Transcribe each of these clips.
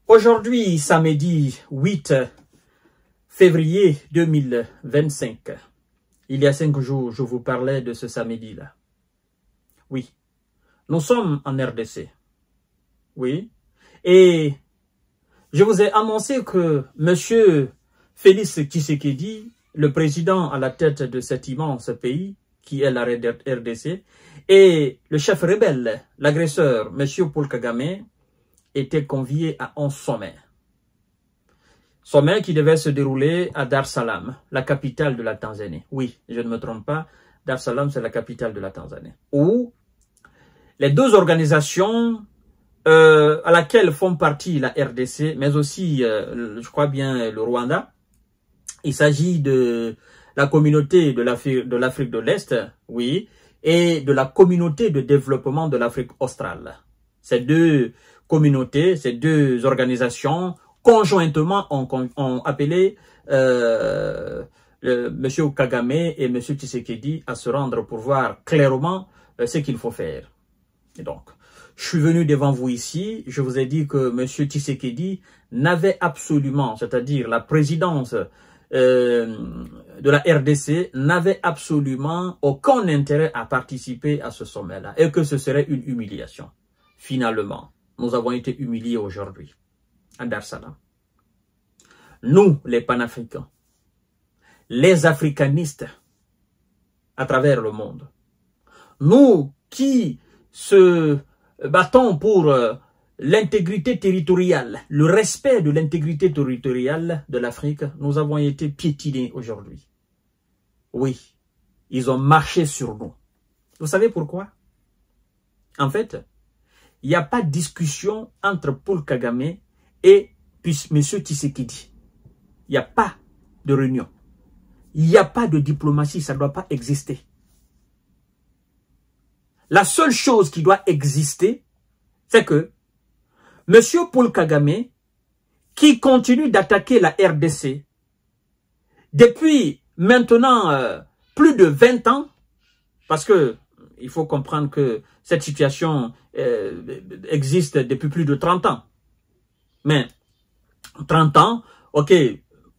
Aujourd'hui, samedi 8 février 2025, il y a 5 jours, je vous parlais de ce samedi-là. Oui, nous sommes en RDC. Oui, et je vous ai annoncé que M. Félix Tshisekedi, le président à la tête de cet immense pays, qui est la RDC, et le chef rebelle, l'agresseur, M. Paul Kagame, était convié à un sommet. Sommet qui devait se dérouler à Dar es Salaam, la capitale de la Tanzanie. Oui, je ne me trompe pas, Dar es Salaam, c'est la capitale de la Tanzanie. Où les deux organisations à laquelle font partie la RDC, mais aussi, je crois bien, le Rwanda. Il s'agit de la communauté de l'Afrique de l'Est, oui, et de la communauté de développement de l'Afrique australe. Ces deux communautés, ces deux organisations, conjointement ont appelé M. Kagame et M. Tshisekedi à se rendre pour voir clairement ce qu'il faut faire. Et donc, je suis venu devant vous ici, je vous ai dit que M. Tshisekedi n'avait absolument, c'est-à-dire la présidence de la RDC, n'avait absolument aucun intérêt à participer à ce sommet-là et que ce serait une humiliation. Finalement, nous avons été humiliés aujourd'hui à Dar es Salaam. Nous, les panafricains, les africanistes à travers le monde, nous qui se battons pour l'intégrité territoriale, le respect de l'intégrité territoriale de l'Afrique, nous avons été piétinés aujourd'hui. Oui, ils ont marché sur nous. Vous savez pourquoi? En fait, il n'y a pas de discussion entre Paul Kagame et M. Tshisekedi. Il n'y a pas de réunion. Il n'y a pas de diplomatie, ça ne doit pas exister. La seule chose qui doit exister, c'est que M. Paul Kagame, qui continue d'attaquer la RDC depuis maintenant plus de 20 ans, parce que il faut comprendre que cette situation existe depuis plus de 30 ans. Mais 30 ans, ok,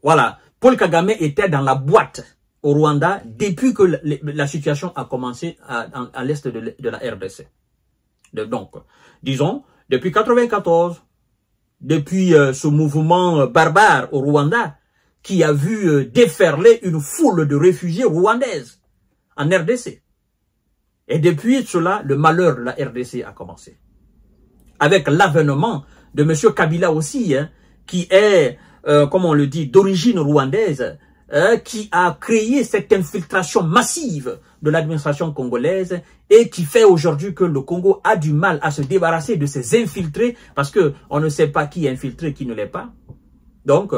voilà, Paul Kagame était dans la boîte au Rwanda depuis que la situation a commencé à l'est de la RDC. Donc, disons, depuis 1994, depuis ce mouvement barbare au Rwanda, qui a vu déferler une foule de réfugiés rwandaises en RDC. Et depuis cela, le malheur de la RDC a commencé. Avec l'avènement de M. Kabila aussi, hein, qui est, comme on le dit, d'origine rwandaise, qui a créé cette infiltration massive de l'administration congolaise et qui fait aujourd'hui que le Congo a du mal à se débarrasser de ces infiltrés parce que on ne sait pas qui est infiltré, qui ne l'est pas. Donc,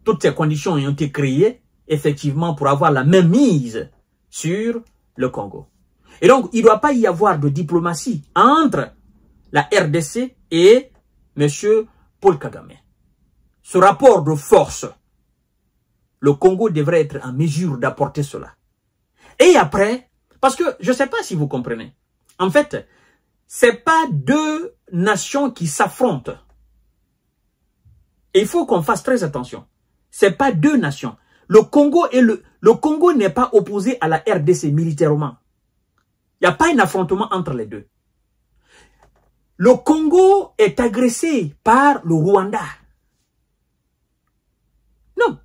toutes ces conditions ont été créées effectivement pour avoir la même mise sur le Congo. Et donc, il ne doit pas y avoir de diplomatie entre la RDC et M. Paul Kagame. Ce rapport de force, le Congo devrait être en mesure d'apporter cela. Et après, parce que je ne sais pas si vous comprenez, en fait, ce n'est pas deux nations qui s'affrontent. Et il faut qu'on fasse très attention. Ce n'est pas deux nations. Le Congo n'est pas opposé à la RDC militairement. Il n'y a pas un affrontement entre les deux. Le Congo est agressé par le Rwanda. Non.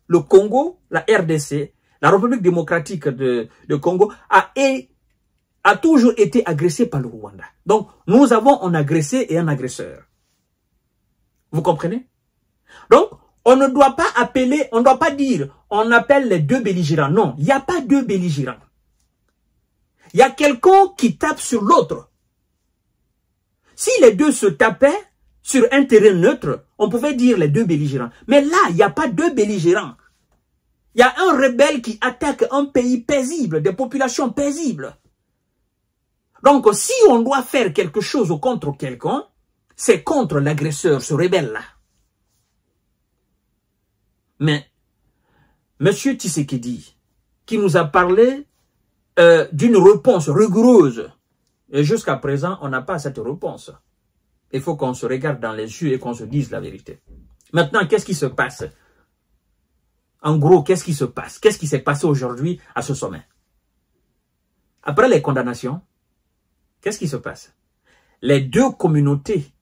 Le Congo, la RDC, la République démocratique de Congo, a toujours été agressée par le Rwanda. Donc, nous avons un agressé et un agresseur. Vous comprenez? Donc, on ne doit pas appeler, on ne doit pas dire, on appelle les deux belligérants. Non, il n'y a pas deux belligérants. Il y a quelqu'un qui tape sur l'autre. Si les deux se tapaient sur un terrain neutre, on pouvait dire les deux belligérants. Mais là, il n'y a pas deux belligérants. Il y a un rebelle qui attaque un pays paisible, des populations paisibles. Donc, si on doit faire quelque chose contre quelqu'un, c'est contre l'agresseur, ce rebelle-là. Mais, M. Tshisekedi, qui nous a parlé d'une réponse rigoureuse, et jusqu'à présent, on n'a pas cette réponse. Il faut qu'on se regarde dans les yeux et qu'on se dise la vérité. Maintenant, qu'est-ce qui se passe? En gros, qu'est-ce qui se passe? Qu'est-ce qui s'est passé aujourd'hui à ce sommet? Après les condamnations, qu'est-ce qui se passe? Les deux communautés,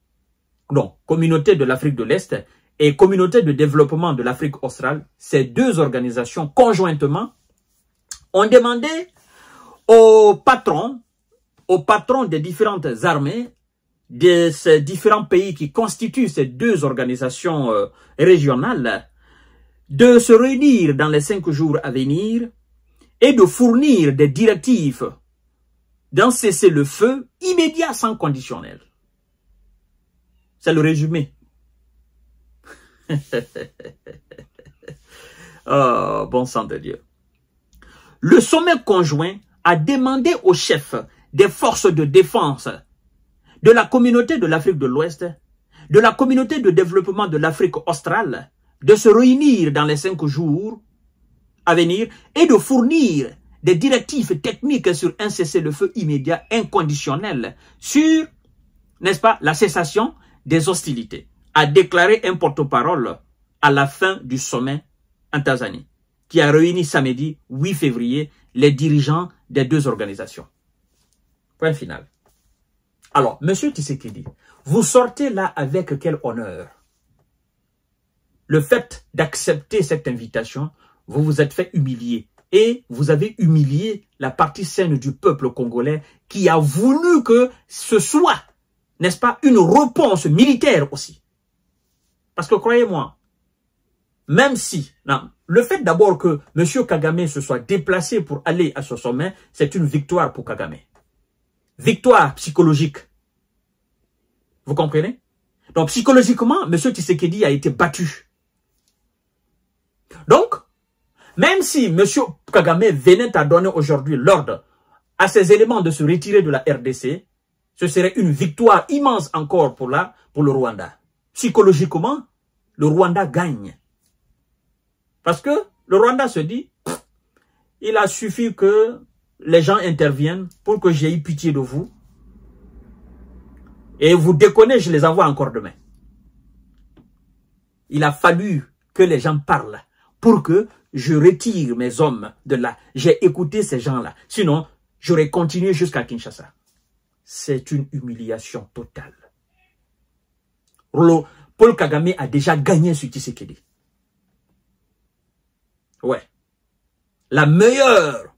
non, communauté de l'Afrique de l'Est et communauté de développement de l'Afrique australe, ces deux organisations conjointement ont demandé aux patrons des différentes armées de ces différents pays qui constituent ces deux organisations régionales de se réunir dans les 5 jours à venir et de fournir des directives d'un cessez-le-feu immédiat sans conditionnel. C'est le résumé. Oh, bon sang de Dieu. Le sommet conjoint a demandé aux chefs des forces de défense de la communauté de l'Afrique de l'Ouest, de la communauté de développement de l'Afrique australe, de se réunir dans les 5 jours à venir et de fournir des directives techniques sur un cessez-le-feu immédiat inconditionnel sur, n'est-ce pas, la cessation des hostilités, a déclaré un porte-parole à la fin du sommet en Tanzanie, qui a réuni samedi 8 février les dirigeants des deux organisations. Point final. Alors, M. Tshisekedi, vous sortez là avec quel honneur? Le fait d'accepter cette invitation, vous vous êtes fait humilier. Et vous avez humilié la partie saine du peuple congolais qui a voulu que ce soit, n'est-ce pas, une réponse militaire aussi. Parce que croyez-moi, même si, non, le fait d'abord que M. Kagame se soit déplacé pour aller à ce sommet, c'est une victoire pour Kagame. Victoire psychologique. Vous comprenez? Donc psychologiquement, M. Tshisekedi a été battu. Donc, même si M. Kagame venait à donner aujourd'hui l'ordre à ces éléments de se retirer de la RDC, ce serait une victoire immense encore pour le Rwanda. Psychologiquement, le Rwanda gagne. Parce que le Rwanda se dit, il a suffi que les gens interviennent pour que j'ai eu pitié de vous. Et vous déconnez, je les envoie encore demain. Il a fallu que les gens parlent pour que je retire mes hommes de là. J'ai écouté ces gens-là. Sinon, j'aurais continué jusqu'à Kinshasa. C'est une humiliation totale. Paul Kagame a déjà gagné sur Tshisekedi. Ouais. La meilleure,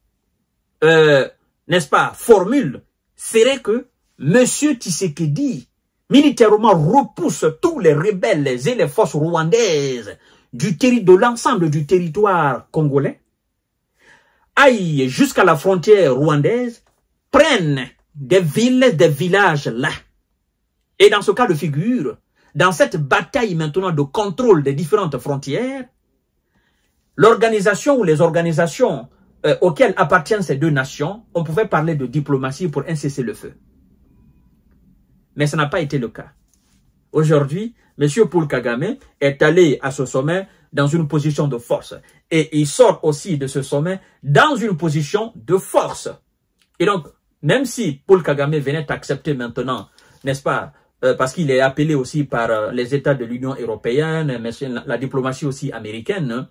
n'est-ce pas, formule serait que M. Tshisekedi militairement repousse tous les rebelles et les forces rwandaises de l'ensemble du territoire congolais, aillent jusqu'à la frontière rwandaise, prennent des villes, des villages là. Et dans ce cas de figure, dans cette bataille maintenant de contrôle des différentes frontières, l'organisation ou les organisations auxquelles appartiennent ces deux nations, on pouvait parler de diplomatie pour un cessez-le-feu. Mais ça n'a pas été le cas. Aujourd'hui, M. Paul Kagame est allé à ce sommet dans une position de force. Et il sort aussi de ce sommet dans une position de force. Et donc, même si Paul Kagame venait accepter maintenant, n'est-ce pas, parce qu'il est appelé aussi par les États de l'Union européenne, mais la diplomatie aussi américaine,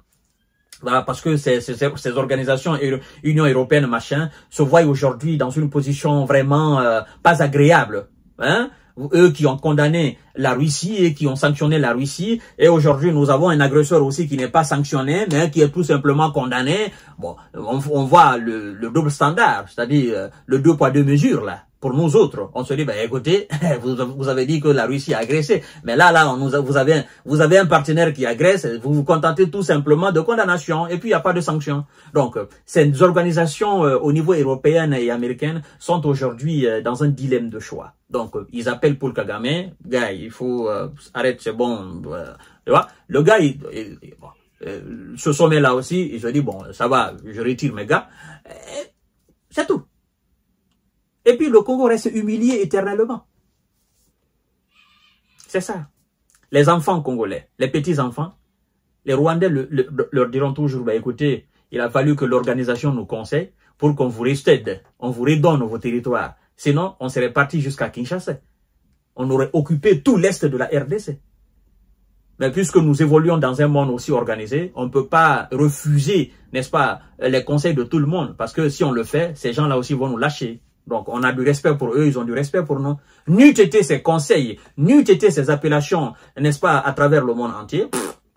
voilà, parce que ces organisations, Union européenne, machin, se voient aujourd'hui dans une position vraiment pas agréable. Hein? Eux qui ont condamné la Russie et qui ont sanctionné la Russie, et aujourd'hui nous avons un agresseur aussi qui n'est pas sanctionné, mais qui est tout simplement condamné. Bon, on voit le double standard, c'est-à-dire le 2 poids 2 mesures là. Pour nous autres, on se dit, ben écoutez, vous avez dit que la Russie a agressé, mais là, vous avez un partenaire qui agresse, vous vous contentez tout simplement de condamnation, et puis il n'y a pas de sanction. Donc, ces organisations au niveau européen et américain sont aujourd'hui dans un dilemme de choix. Donc, ils appellent Paul Kagame, gars, il faut arrêter, c'est bon, tu vois. Le gars, ce sommet-là aussi, il se dit, bon, ça va, je retire mes gars, c'est tout. Et puis le Congo reste humilié éternellement. C'est ça. Les enfants congolais, les petits-enfants, les Rwandais leur diront toujours, bah, écoutez, il a fallu que l'organisation nous conseille pour qu'on vous reste, on vous redonne vos territoires. Sinon, on serait parti jusqu'à Kinshasa. on aurait occupé tout l'Est de la RDC. Mais puisque nous évoluons dans un monde aussi organisé, on ne peut pas refuser, n'est-ce pas, les conseils de tout le monde. Parce que si on le fait, ces gens-là aussi vont nous lâcher. Donc on a du respect pour eux, ils ont du respect pour nous. N'eût été ces conseils, n'eût été ces appellations, n'est-ce pas, à travers le monde entier,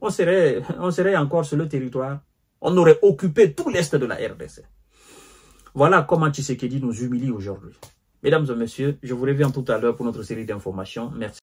on serait encore sur le territoire. On aurait occupé tout l'Est de la RDC. Voilà comment Tshisekedi nous humilie aujourd'hui. Mesdames et messieurs, je vous reviens tout à l'heure pour notre série d'informations. Merci.